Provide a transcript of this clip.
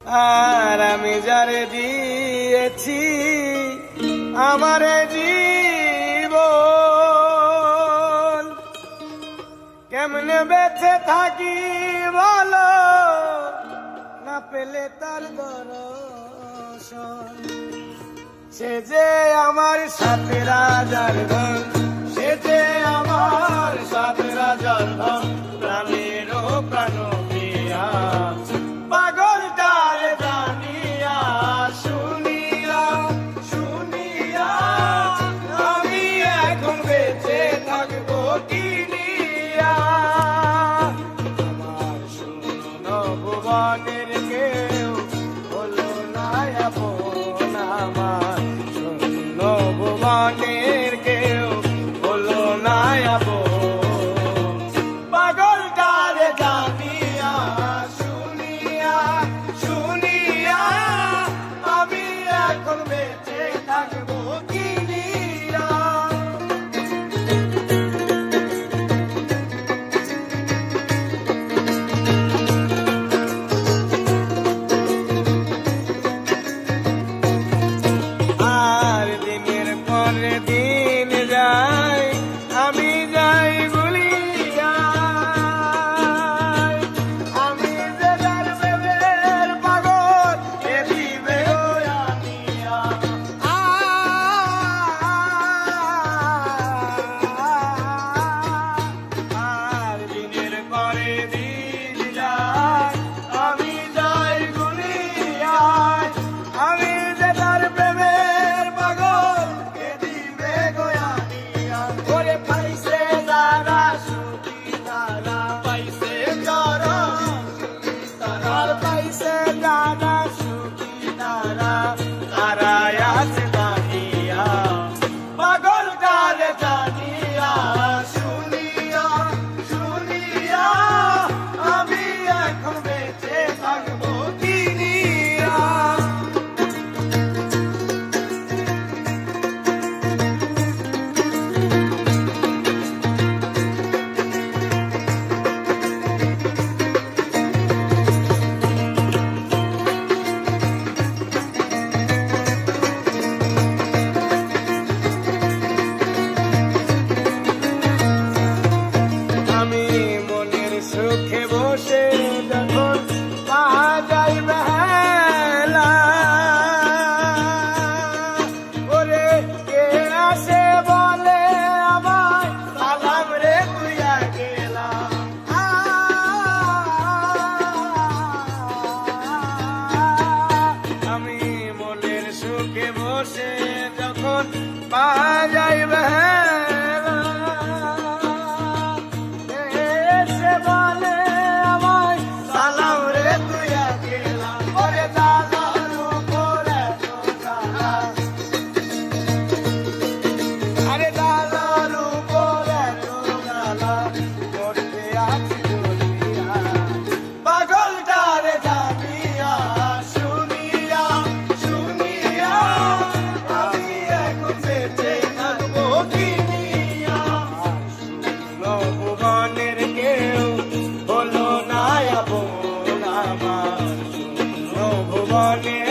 আর আমি যারে দিয়েছি আমারে জীবন, কেমনে বেঁচে থাকি বলো, না পেলে তার দর্শন। সে যে আমার সাথে রাজার ধন, সে যে আমার সাথে রাজার ধন, প্রাণেরও প্রাণ প্রিয়া। পাগলটার জানিয়া শুনিয়া শুনিয়া আমি এখন বেঁচে থাকবো কি নিয়া। আমার শূন্য ভুবনের কেউ হলো না আপন, আমার শূন্য ভুবনের কেউ হলো না আপন। পাগলটার জানিয়া শুনিয়া শুনিয়া আমি এখন বেঁচে থাকবো কি নিয়া। আর দিনের পরে দিন যায়, আমি যাই ভুলিয়া। আমি যে যার প্রেমের পাগল, এ দিবে আনিয়া। আর দিনের পরে দিন যায়, আমি যাই ভুলিয়া। আমি যে তার প্রেমের পাগল, কে দিবে আনিয়া। ওরে পাইছে যারা সুখী তারা, পাইছে যারা সুখী তারা, পাইছে যারা সুখী তারা, তারাই আছে দাঁড়িয়া। পাগলটার জানিয়া শুনিয়া শুনিয়া আমি এখন বেঁচে থাকবো কি নিয়া। আমি মনের সুখে বসে যখন পাওয়া যাই বেলা, ওরে কে আসে বলে আমায় সালাম রে তুইয়া গেলা। আমি মনের সুখে বসে যখন পাওয়া যাই বেলা, এসে বলে আমায় সালাম রে তুইয়া গেলা। ওরে দাদার উপরে তোরা, আরে দাদার উপরে তোরা করতে আছি দুনিয়া। পাগলটার জানিয়া শুনিয়া শুনিয়া আমি এখন বেঁচে থাকবো কি নিয়া। শূন্য ভুবনের কেউ হলো না আপন, আমার শূন্য ভুবনের